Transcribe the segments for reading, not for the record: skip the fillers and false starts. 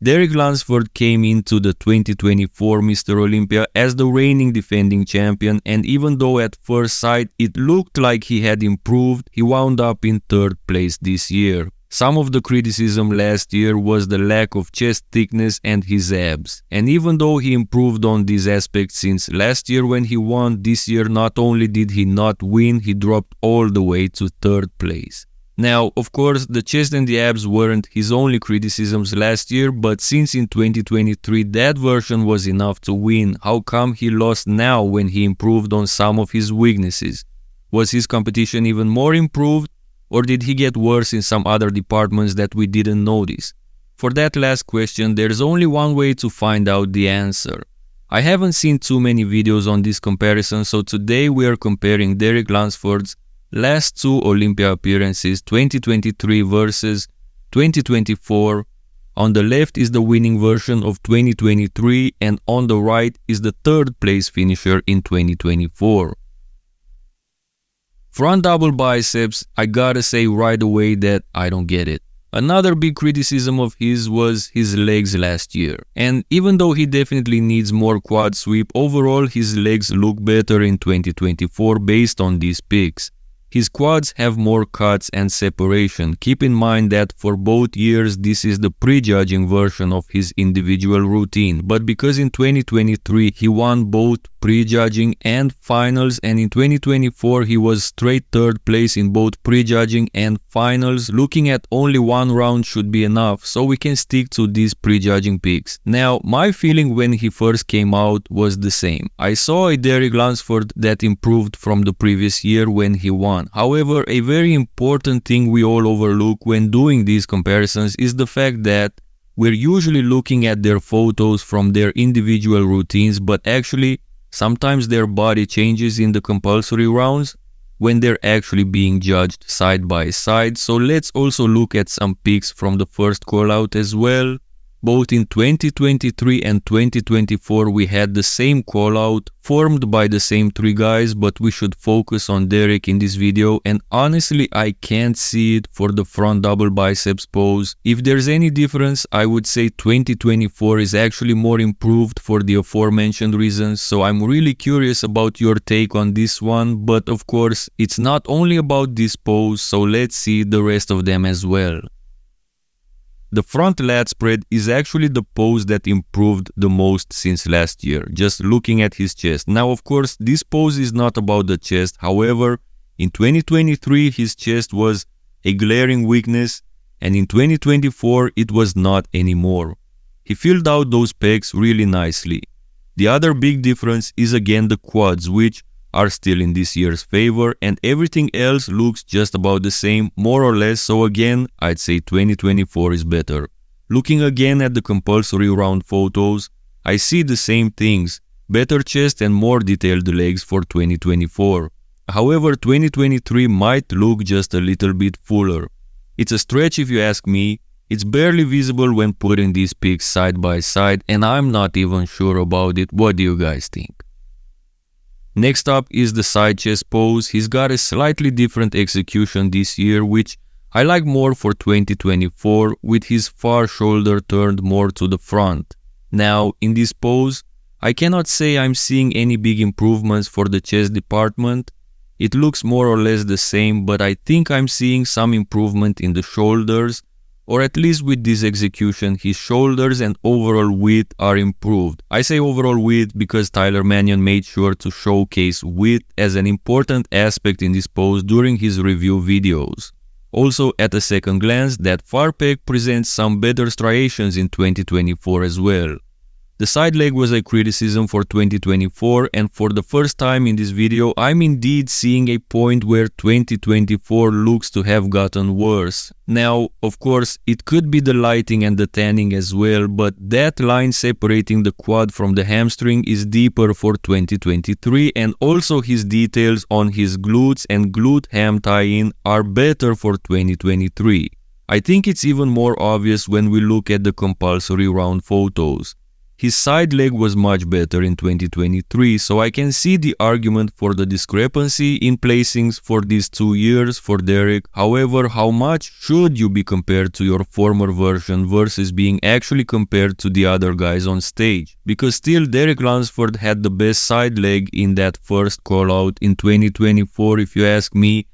Derek Lunsford came into the 2024 Mr. Olympia as the reigning defending champion, and even though at first sight it looked like he had improved, he wound up in 3rd place this year. Some of the criticism last year was the lack of chest thickness and his abs. And even though he improved on these aspects since last year when he won, this year not only did he not win, he dropped all the way to 3rd place. Now, of course, the chest and the abs weren't his only criticisms last year, but since in 2023 that version was enough to win, how come he lost now when he improved on some of his weaknesses? Was his competition even more improved, or did he get worse in some other departments that we didn't notice? For that last question, there's only one way to find out the answer. I haven't seen too many videos on this comparison, so today we are comparing Derek Lunsford's last 2 Olympia appearances, 2023 versus 2024. On the left is the winning version of 2023 and on the right is the 3rd place finisher in 2024. Front double biceps, I gotta say right away that I don't get it. Another big criticism of his was his legs last year. And even though he definitely needs more quad sweep, overall his legs look better in 2024 based on these pics. His quads have more cuts and separation. Keep in mind that for both years this is the prejudging version of his individual routine, but because in 2023 he won both prejudging and finals, and in 2024 he was straight 3rd place in both prejudging and finals, looking at only 1 round should be enough, so we can stick to these prejudging picks. Now, my feeling when he first came out was the same. I saw a Derek Lunsford that improved from the previous year when he won. However, a very important thing we all overlook when doing these comparisons is the fact that we're usually looking at their photos from their individual routines, but actually sometimes their body changes in the compulsory rounds when they're actually being judged side by side. So let's also look at some pics from the first call out as well. Both in 2023 and 2024 we had the same call out formed by the same 3 guys, but we should focus on Derek in this video, and honestly I can't see it for the front double biceps pose. If there's any difference, I would say 2024 is actually more improved for the aforementioned reasons, so I'm really curious about your take on this one, but of course it's not only about this pose, so let's see the rest of them as well. The front lat spread is actually the pose that improved the most since last year, just looking at his chest. Now of course this pose is not about the chest, however in 2023 his chest was a glaring weakness and in 2024 it was not anymore. He filled out those pecs really nicely. The other big difference is again the quads, which are still in this year's favor, and everything else looks just about the same, more or less, so again I'd say 2024 is better. Looking again at the compulsory round photos, I see the same things, better chest and more detailed legs for 2024. However, 2023 might look just a little bit fuller. It's a stretch if you ask me. It's barely visible when putting these pics side by side, and I'm not even sure about it. What do you guys think? Next up is the side chest pose. He's got a slightly different execution this year, which I like more for 2024, with his far shoulder turned more to the front. Now, in this pose, I cannot say I'm seeing any big improvements for the chest department. It looks more or less the same, but I think I'm seeing some improvement in the shoulders, or at least with this execution, his shoulders and overall width are improved. I say overall width because Tyler Mannion made sure to showcase width as an important aspect in this pose during his review videos. Also, at a second glance, that far pec presents some better striations in 2024 as well. The side leg was a criticism for 2024, and for the first time in this video, I'm indeed seeing a point where 2024 looks to have gotten worse. Now, of course, it could be the lighting and the tanning as well, but that line separating the quad from the hamstring is deeper for 2023, and also his details on his glutes and glute ham tie-in are better for 2023. I think it's even more obvious when we look at the compulsory round photos. his side leg was much better in 2023, so I can see the argument for the discrepancy in placings for these 2 years for Derek. However, how much should you be compared to your former version versus being actually compared to the other guys on stage? Because still Derek Lunsford had the best side leg in that first call out in 2024 if you ask me.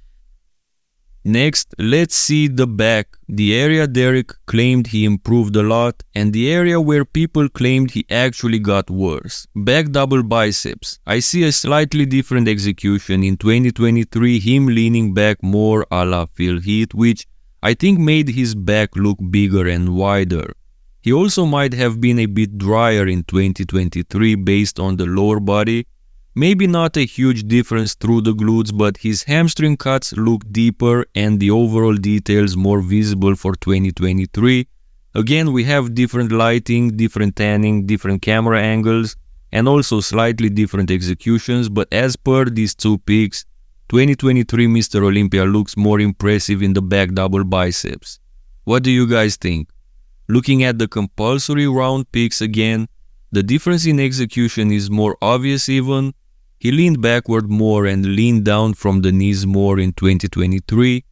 Next, let's see the back, the area Derek claimed he improved a lot and the area where people claimed he actually got worse. Back double biceps. I see a slightly different execution in 2023, him leaning back more a la Phil Heath, which I think made his back look bigger and wider. He also might have been a bit drier in 2023 based on the lower body. Maybe not a huge difference through the glutes, but his hamstring cuts look deeper and the overall details more visible for 2023. Again, we have different lighting, different tanning, different camera angles, and also slightly different executions, but as per these two pics, 2023 Mr. Olympia looks more impressive in the back double biceps. What do you guys think? Looking at the compulsory round pics again, the difference in execution is more obvious even. He leaned backward more and leaned down from the knees more in 2023.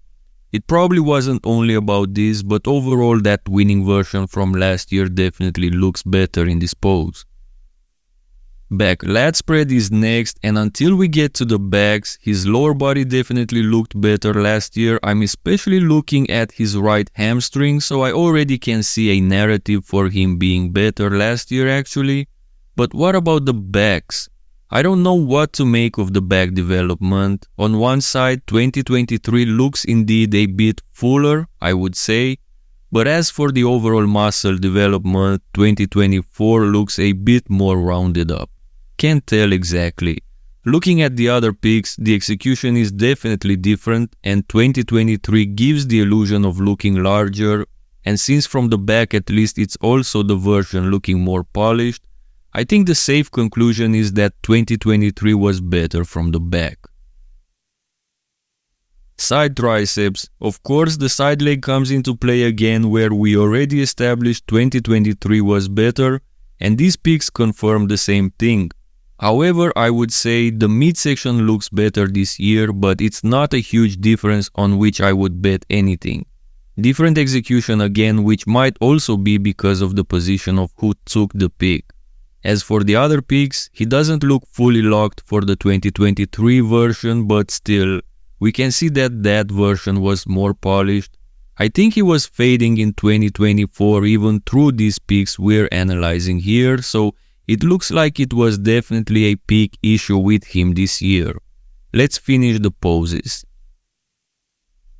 It probably wasn't only about this, but overall that winning version from last year definitely looks better in this pose. Back lat spread is next, and until we get to the backs, his lower body definitely looked better last year. I'm especially looking at his right hamstring, so I already can see a narrative for him being better last year actually. But what about the backs? I don't know what to make of the back development. On one side, 2023 looks indeed a bit fuller, I would say. But as for the overall muscle development, 2024 looks a bit more rounded up. Can't tell exactly. Looking at the other pics, the execution is definitely different and 2023 gives the illusion of looking larger, and since from the back at least it's also the version looking more polished, I think the safe conclusion is that 2023 was better from the back. Side triceps. Of course, the side leg comes into play again where we already established 2023 was better, and these pics confirm the same thing. However, I would say the midsection looks better this year, but it's not a huge difference on which I would bet anything. Different execution again, which might also be because of the position of who took the pic. As for the other pics, he doesn't look fully locked for the 2023 version, but still, we can see that that version was more polished. I think he was fading in 2024 even through these pics we're analyzing here, so it looks like it was definitely a peak issue with him this year. Let's finish the poses.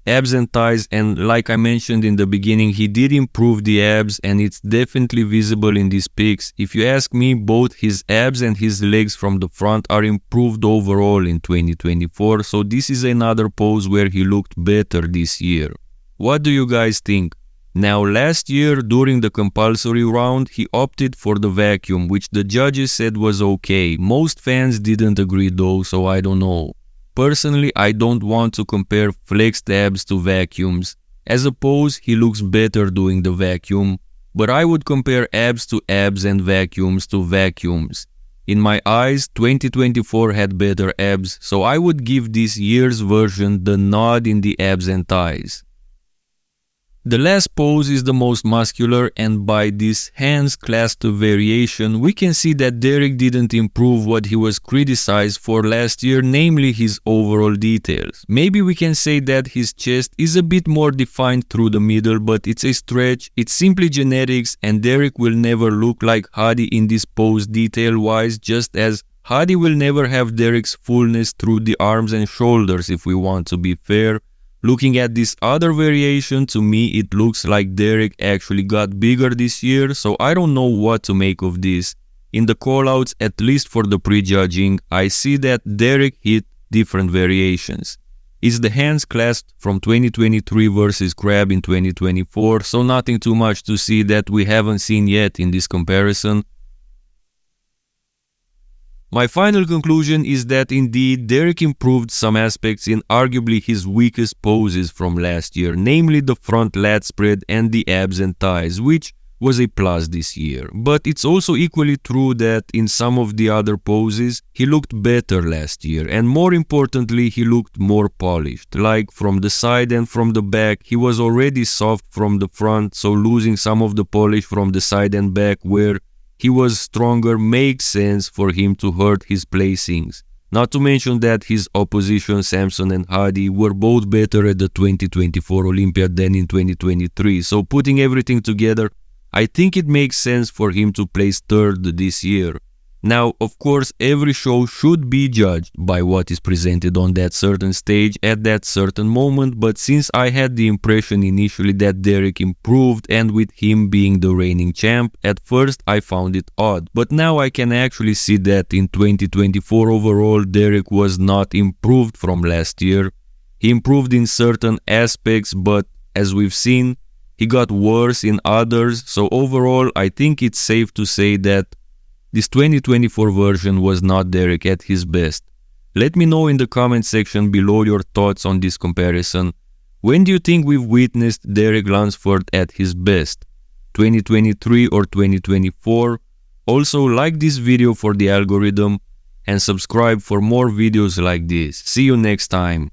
Abs and thighs, and like I mentioned in the beginning, he did improve the abs and it's definitely visible in these pics. If you ask me, both his abs and his legs from the front are improved overall in 2024, so this is another pose where he looked better this year. What do you guys think? Now last year during the compulsory round he opted for the vacuum, which the judges said was okay. Most fans didn't agree though, so I don't know. Personally, I don't want to compare flexed abs to vacuums. As a pose, he looks better doing the vacuum, but I would compare abs to abs and vacuums to vacuums. In my eyes, 2024 had better abs, so I would give this year's version the nod in the abs and thighs. The last pose is the most muscular, and by this hands clasped variation, we can see that Derek didn't improve what he was criticized for last year, namely his overall details. Maybe we can say that his chest is a bit more defined through the middle, but it's a stretch, it's simply genetics, and Derek will never look like Hadi in this pose detail-wise, just as Hadi will never have Derek's fullness through the arms and shoulders if we want to be fair. Looking at this other variation, to me it looks like Derek actually got bigger this year, so I don't know what to make of this. In the callouts, at least for the prejudging, I see that Derek hit different variations. It's the hands clasped from 2023 versus crab in 2024, so nothing too much to see that we haven't seen yet in this comparison. My final conclusion is that indeed Derek improved some aspects in arguably his weakest poses from last year, namely the front lat spread and the abs and thighs, which was a plus this year. But it's also equally true that in some of the other poses, he looked better last year, and more importantly, he looked more polished. Like from the side and from the back, he was already soft from the front, so losing some of the polish from the side and back where he was stronger makes sense for him to hurt his placings. Not to mention that his opposition Samson and Hadi were both better at the 2024 Olympia than in 2023, so putting everything together, I think it makes sense for him to place third this year. Now, of course, every show should be judged by what is presented on that certain stage at that certain moment, but since I had the impression initially that Derek improved, and with him being the reigning champ, at first I found it odd. But now I can actually see that in 2024 overall, Derek was not improved from last year. He improved in certain aspects, but as we've seen, he got worse in others, so overall I think it's safe to say that this 2024 version was not Derek at his best. Let me know in the comment section below your thoughts on this comparison. When do you think we've witnessed Derek Lunsford at his best? 2023 or 2024? Also, like this video for the algorithm and subscribe for more videos like this. See you next time.